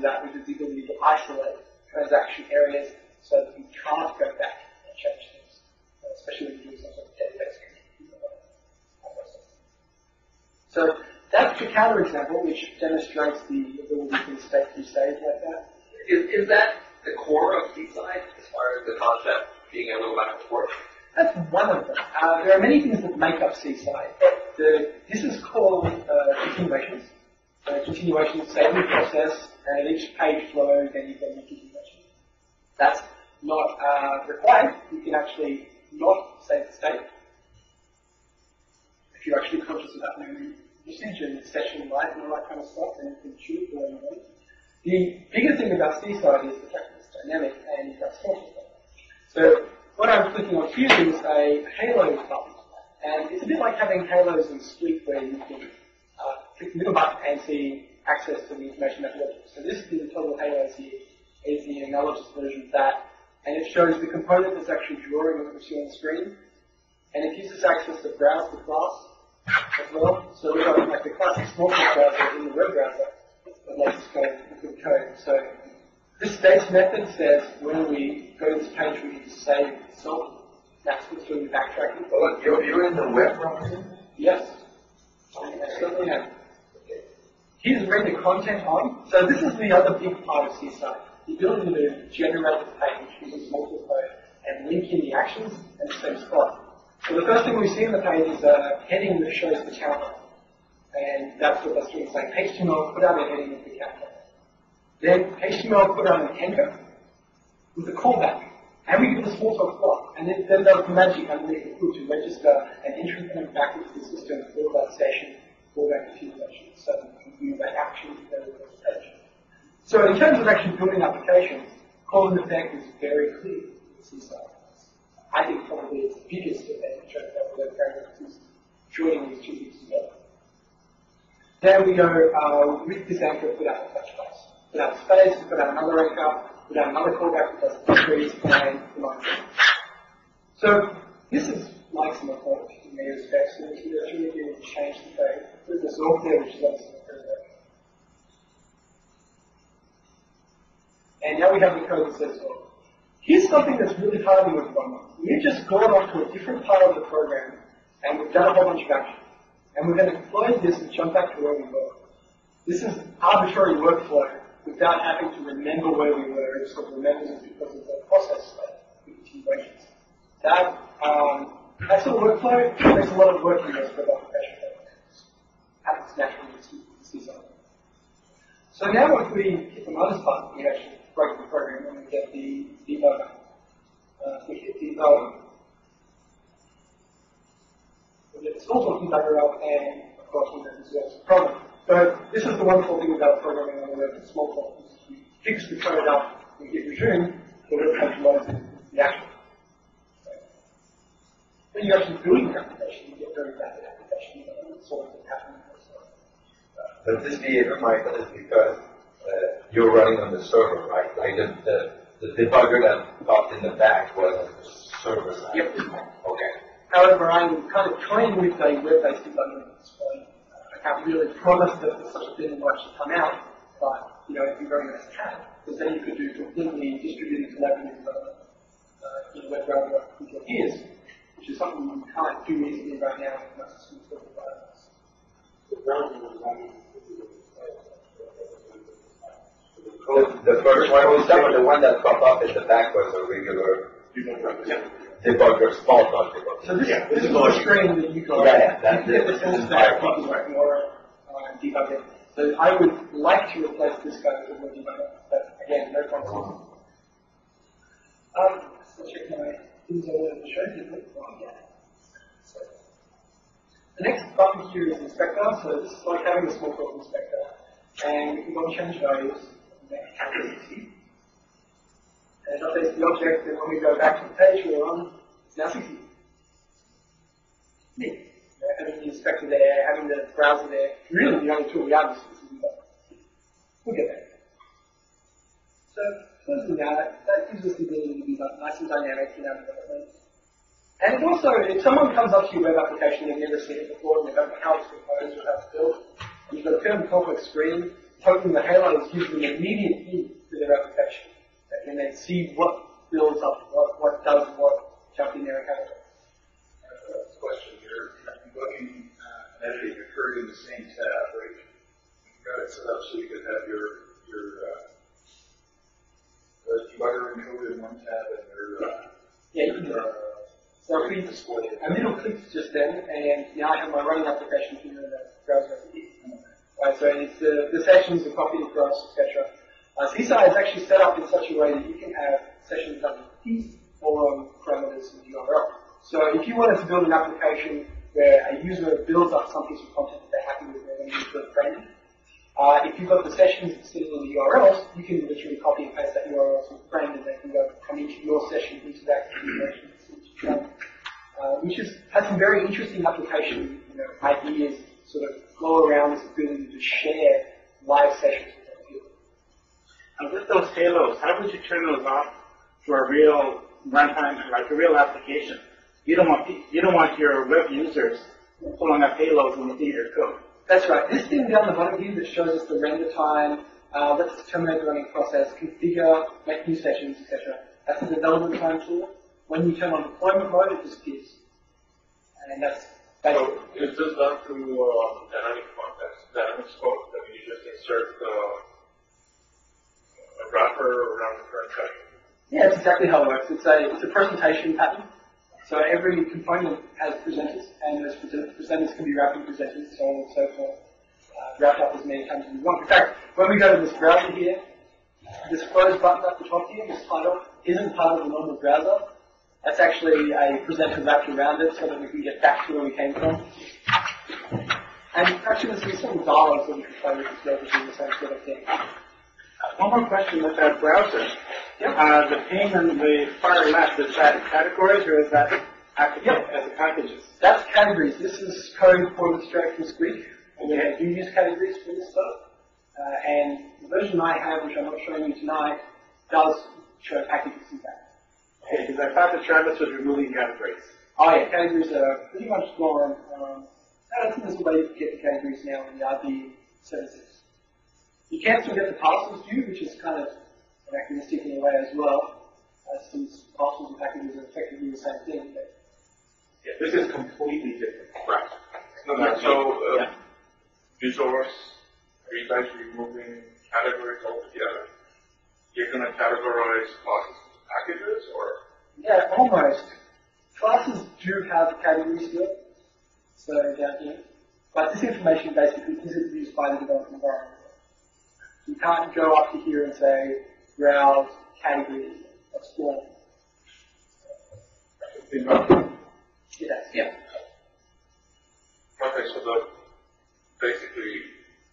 that with the ability to isolate transaction areas so that you can't go back and change things, especially when you're doing some sort of database process. So that's the counterexample, which demonstrates the ability to state through stage like that. Is that the core of Seaside as far as the concept being able to go back and forth? That's one of them. There are many things that make up Seaside. This is called continuations. Continuations save the process, and at each page flow, then you get a continuation. That's not required. You can actually not save the state if you're actually conscious about memory usage and session life and all that kind of stuff, and you can choose the way you want. The bigger thing about Seaside is the fact that it's dynamic and you've got sources. So what I'm clicking on here is a Halo button, and it's a bit like having halos in Squeak where you can click the middle button and see access to the information methodology. So this is the total halos here, is the analogous version of that, and it shows the component that's actually drawing what we see on the screen, and it gives us access to browse the class as well. So we've got like the classic smalltalk browser in the web browser that lets us go into the code. So this states method says when we go to this page, we need to save itself. That's what's doing the backtracking. Well, you're in the web browser? Yes. I certainly am. Here's where the content on. So this is the other big part of Seaside. The ability to generate the page using multiple code and link in the actions in the same spot. So the first thing we see in the page is a heading that shows the counter. And that's what that's doing. It's like HTML, put out a heading with the counter. Then HTML put out an anchor with a callback. And we give it a smalltalk block. And then there's magic underneath the hood to register an entry point back into the system for that session, for that continuation. So that you can do that action to go to the next page. So in terms of actually building applications, cause and effect is very clear in Seaside. I think probably it's the biggest advantage of that web framework is joining these two things together. There we go with this anchor, put out a touch base. Put out space, put out another anchor, put out another callback that does increase and command. So this is like some authority in many respects, and it's really able to change the code. There's this org there which is obviously very good. And now we have the code that says org. Here's something that's really hard to work on. We've just gone off to a different part of the program and we've done a whole bunch of action. And we're going to close this and jump back to where we were. This is arbitrary workflow without having to remember where we were. It sort of remembers it because of the process state with continuations. That sort of workflow takes a lot of work in this for application that happens naturally to see something. So now if we hit the minus button, we actually break the program and we get the debugger. We hit debug. We get the smalltalk debugger up, and of course we get this problem. So this is the wonderful thing about programming on the web with smalltalk. You fix the code up, we hit resume, the web page loads the action. When you're actually building the application, you get very rapid application sort of happening. But this behavior, Michael, is because you're running on the server, right? Like the debugger that popped in the back was on the server side. Yep. Okay. However, I'm kind of toying with a web-based debugger at this point. I can't really promise that such a thing will actually come out, but it'd be very nice to have, because then you could do completely distributed collaborative development in a web browser with your peers, which is something you can't do easily right now in most systems of environments. The first one was the one that popped up in the back was a regular debugger, small debugger. So this is the screen that you got. This is that more debugging. So I would like to replace this guy with a more debugger, but again, no promises. Let's check my things I wanted to show you. So, the next button here is inspector. So this is like having a smalltalk inspector, and we can go and change values. And it updates the object, and when we go back to the page we're on, it's now 60. Neat. Having the inspector there, having the browser there, really the only tool we have is debug. We'll get there. So, closing that gives us the ability to be nice and dynamic in our development. And also, if someone comes up to your web application and they've never seen it before, and they don't know how it's composed or how it's built, and you've got a fairly complex screen, token the halos gives them an immediate hint to their application. They can then see what builds up, what does what, jump in there and have it. Question here. Debugging editing occurred in the same tab, right? You got it set up so you could have your debugger encoded in one tab and your yeah, you can do that. So if we display. a little clicked just then, and now I have my running application here in the browser. Right, so it's the sessions, the copy across, etc. Seaside is actually set up in such a way that you can have sessions under keys or parameters in the URL. So if you wanted to build an application where a user builds up some piece of content that they're happy with, they're going to use for a friend, if you've got the sessions sitting in the URLs, you can literally copy and paste that URL to a friend, and they can go come into your session, into that configuration, which has some very interesting application ideas, sort of go around this ability to share live sessions with other people. And with those halos, how would you turn those off for a real runtime, like a real application? You don't want your web users pulling up halos when they see your code. That's right. This thing down the bottom here that shows us the render time, lets us terminate the running process, configure, make new sessions, etc. That's the development time tool. When you turn on deployment mode, it disappears. And that's basically. So is this done through dynamic context, dynamic scope, that you just insert a wrapper around the current session? Yeah, that's exactly how it works. It's a presentation pattern. So every component has presenters, and those presenters can be wrapped in presenters, so on and so forth, wrapped up as many times as you want. In fact, when we go to this browser here, this close button at the top here, this title, isn't part of the normal browser. That's actually a presenter wrapped around it so that we can get back to where we came from. And actually there's some dialogues that we can play with as well to do the same sort of thing. One more question with that browser. Yep. The pane on the far left, is that categories or is that as packages? That's categories. This is code pulled straight from Squeak. And we do use categories for this stuff. And the version I have, which I'm not showing you tonight, does show packages in fact. Okay, because I thought that Travis was removing categories. Oh yeah, categories are pretty much gone. I don't think there's a way to get the categories now in the RB76. You can still get the parcels view, which is kind of anachronistic in a way as well, since parcels and packages are effectively the same thing. But Yeah, this is completely different. Right. No, so, yeah. resource, are you guys removing categories altogether? You're going to categorize classes as packages, or? Yeah, almost. Classes do have categories still, so down here. But this information basically isn't used by the development environment. You can't go up to here and say, browse categories, explore. Yeah. Okay, so basically,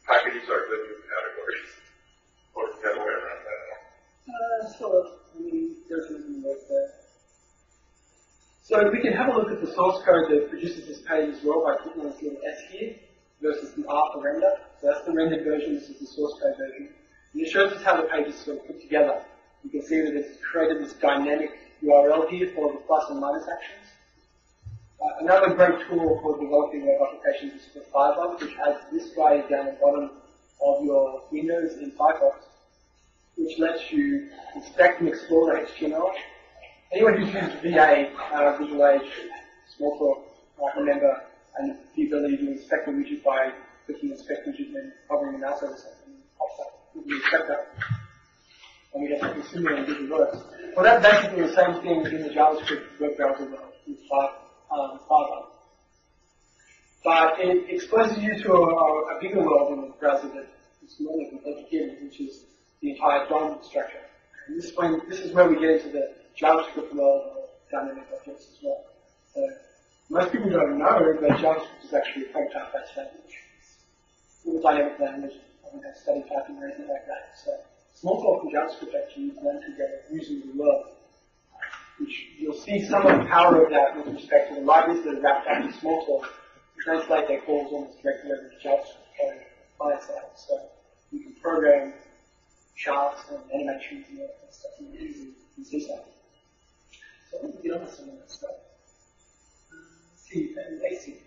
packages are the new categories, or the other way around that. Sort of. I mean, there's something like that. So we can have a look at the source code that produces this page as well by clicking on this little S here versus the R for render. So that's the rendered version, this is the source code version. And it shows us how the page is sort of put together. You can see that it's created this dynamic URL here for the plus and minus actions. Another great tool for developing web applications is for Firebug, which has this guy down the bottom of your windows in Firefox, which lets you inspect and explore the HTML. Anyone who's used VA, Visual Age, Smalltalk, might remember and the ability to inspect a widget by clicking inspect widget and then hovering the mouse over something and it pops up with the inspector. And we get something similar in Visual Works. Well, that's basically the same thing in the JavaScript web browser world with Firebug. But it exposes you to a bigger world in the browser that is more complicated, which is the entire DOM structure. And this is where we get into the JavaScript world of dynamic objects as well. So most people don't know, but JavaScript is actually a prototype-based language. It's a dynamic language. I haven't had study typing or anything like that. So Smalltalk and JavaScript actually blend together using the world, which you'll see some of the power of that with respect to the libraries that are wrapped up in Smalltalk. Translate their calls almost directly over to JavaScript code client side. So you can program charts and animations and all that kind of stuff using C-side. So I think we get on to some of that stuff. C and AC.